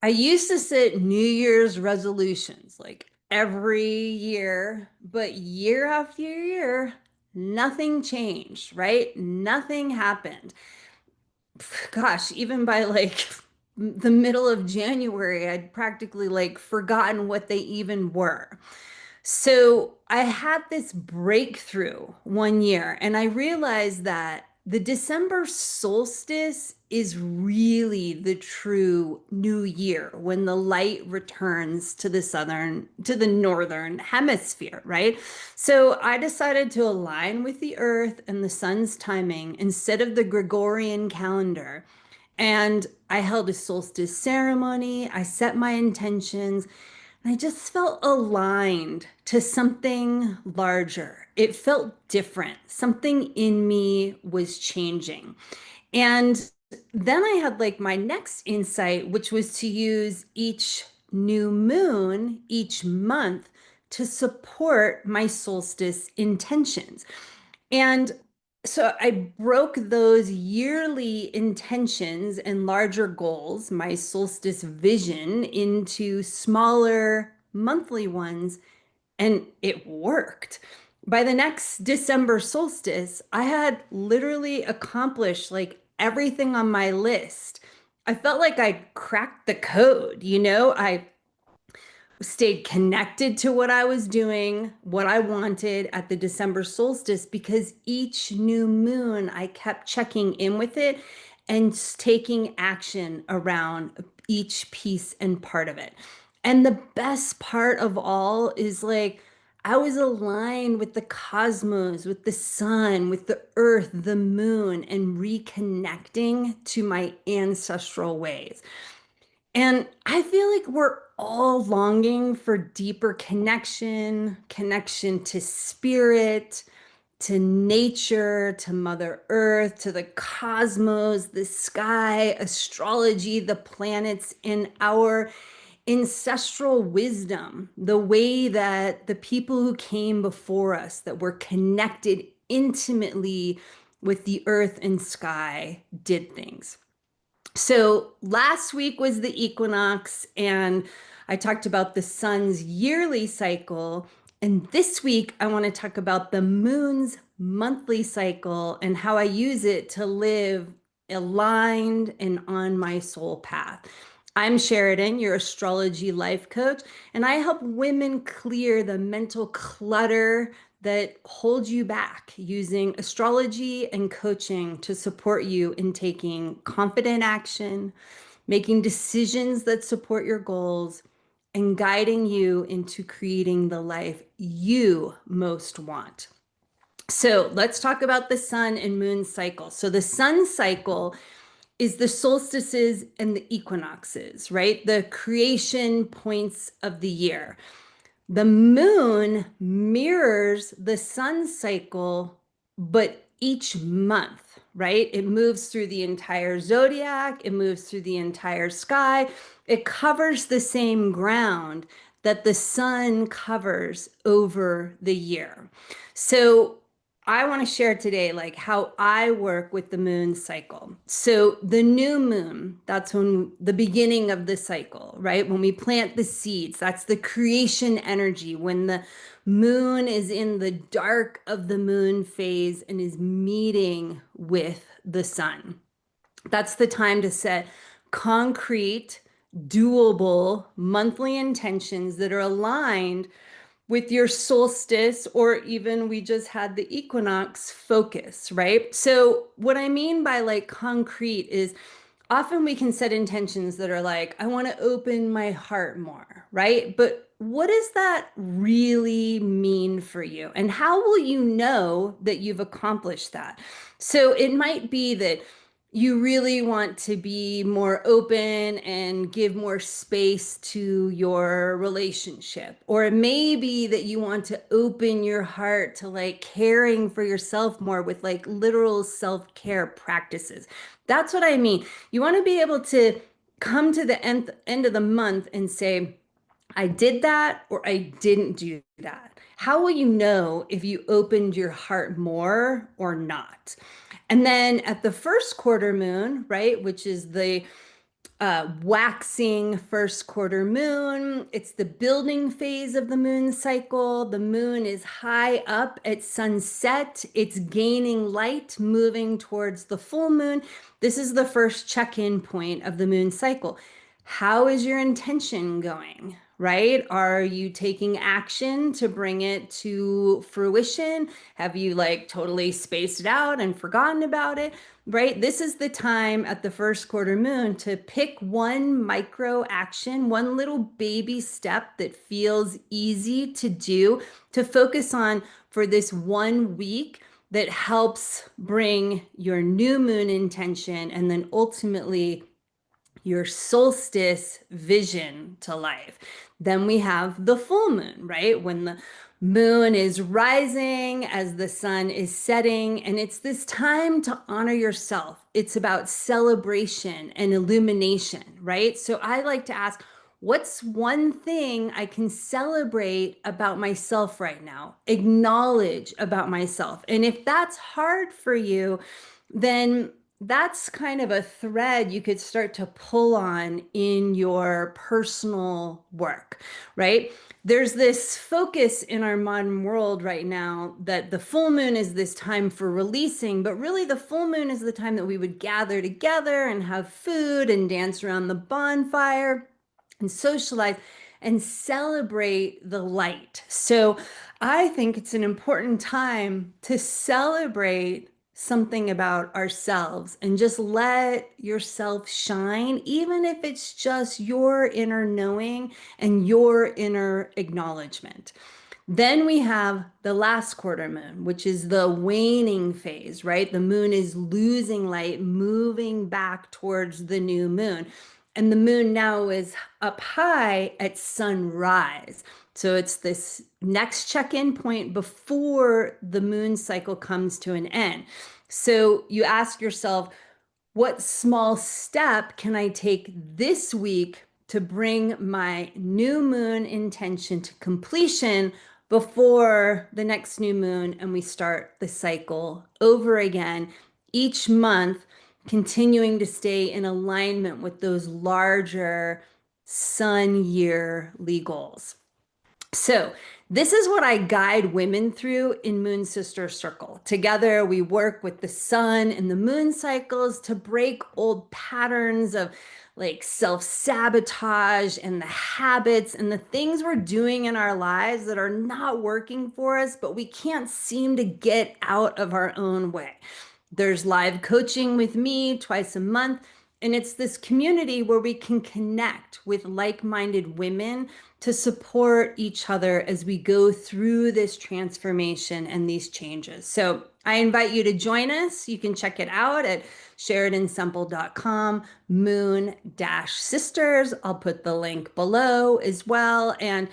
I used to set New Year's resolutions like every year, but year after year, nothing changed, right? Nothing happened. Gosh, even by like the middle of January, I'd practically like forgotten what they even were. So I had this breakthrough one year, and I realized that the December solstice is really the true new year when the light returns to the northern hemisphere, right? So I decided to align with the earth and the sun's timing instead of the Gregorian calendar. And I held a solstice ceremony. I set my intentions. And I just felt aligned to something larger. It felt different. Something in me was changing. And then I had like my next insight, which was to use each new moon each month to support my solstice intentions. And so I broke those yearly intentions and larger goals, my solstice vision, into smaller monthly ones, and it worked. By the next December solstice, I had literally accomplished like everything on my list. I felt like I cracked the code, I stayed connected to what I was doing, what I wanted at the December solstice, because each new moon, I kept checking in with it and taking action around each piece and part of it. And the best part of all is like, I was aligned with the cosmos, with the sun, with the earth, the moon, and reconnecting to my ancestral ways. And I feel like we're all longing for deeper connection, connection to spirit, to nature, to Mother Earth, to the cosmos, the sky, astrology, the planets, and our ancestral wisdom, the way that the people who came before us, that were connected intimately with the earth and sky, did things. So last week was the equinox, and I talked about the sun's yearly cycle. And this week, I want to talk about the moon's monthly cycle and how I use it to live aligned and on my soul path. I'm Sheridan, your astrology life coach, and I help women clear the mental clutter that holds you back using astrology and coaching to support you in taking confident action, making decisions that support your goals, and guiding you into creating the life you most want. So let's talk about the sun and moon cycle. So the sun cycle is the solstices and the equinoxes, right? The creation points of the year. The moon mirrors the sun cycle, but each month, right? It moves through the entire zodiac, it moves through the entire sky. It covers the same ground that the sun covers over the year. So I want to share today like how I work with the moon cycle. So the new moon, that's when the beginning of the cycle, right? When we plant the seeds, that's the creation energy. When the moon is in the dark of the moon phase and is meeting with the sun. That's the time to set concrete, doable monthly intentions that are aligned with your solstice, or even we just had the equinox focus, right? So, what I mean by like concrete is often we can set intentions that are like, I want to open my heart more, right? But what does that really mean for you? And how will you know that you've accomplished that? So, it might be that you really want to be more open and give more space to your relationship. Or it may be that you want to open your heart to like caring for yourself more with like literal self-care practices. That's what I mean. You want to be able to come to the end of the month and say, I did that or I didn't do that. How will you know if you opened your heart more or not? And then at the first quarter moon, right, which is the waxing first quarter moon. It's the building phase of the moon cycle. The moon is high up at sunset. It's gaining light, moving towards the full moon. This is the first check-in point of the moon cycle. How is your intention going? Right? Are you taking action to bring it to fruition? Have you like totally spaced it out and forgotten about it? Right? This is the time at the first quarter moon to pick one micro action, one little baby step that feels easy to do, to focus on for this 1 week that helps bring your new moon intention and then ultimately your solstice vision to life. Then we have the full moon, right? When the moon is rising as the sun is setting, and it's this time to honor yourself. It's about celebration and illumination, right? So I like to ask, what's one thing I can celebrate about myself right now? Acknowledge about myself. And if that's hard for you, then that's kind of a thread you could start to pull on in your personal work, right? There's this focus in our modern world right now that the full moon is this time for releasing, but really the full moon is the time that we would gather together and have food and dance around the bonfire and socialize and celebrate the light. So I think it's an important time to celebrate something about ourselves and just let yourself shine, even if it's just your inner knowing and your inner acknowledgement. Then we have the last quarter moon, which is the waning phase, right? The moon is losing light, moving back towards the new moon. And the moon now is up high at sunrise. So it's this next check-in point before the moon cycle comes to an end. So you ask yourself, what small step can I take this week to bring my new moon intention to completion before the next new moon and we start the cycle over again each month, continuing to stay in alignment with those larger sun yearly goals. So, this is what I guide women through in Moon Sister Circle. Together, we work with the sun and the moon cycles to break old patterns of like self sabotage and the habits and the things we're doing in our lives that are not working for us, but we can't seem to get out of our own way. There's live coaching with me twice a month. And it's this community where we can connect with like-minded women to support each other as we go through this transformation and these changes. So I invite you to join us. You can check it out at SheridanSemple.com, moon-sisters. I'll put the link below as well. And,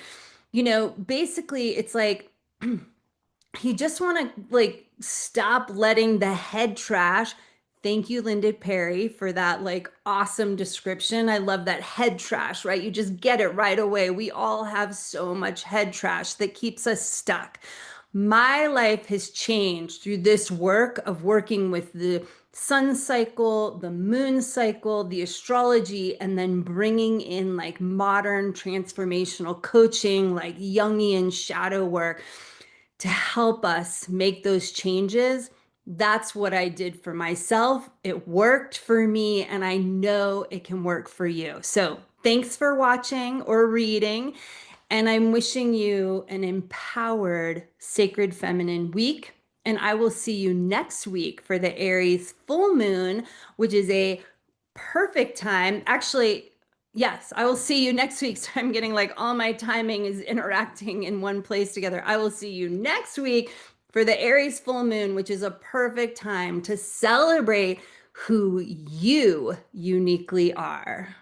basically it's like, you just want to like stop letting the head trash. Thank you, Linda Perry, for that like awesome description. I love that head trash, right? You just get it right away. We all have so much head trash that keeps us stuck. My life has changed through this work of working with the sun cycle, the moon cycle, the astrology, and then bringing in like modern transformational coaching, like Jungian shadow work to help us make those changes. That's what I did for myself. It worked for me, and I know it can work for you. So thanks for watching or reading, and I'm wishing you an empowered Sacred Feminine week. And I will see you next week for the Aries full moon, which is a perfect time. Actually, yes, I will see you next week. So I'm getting like all my timing is interacting in one place together. I will see you next week for the Aries full moon, which is a perfect time to celebrate who you uniquely are.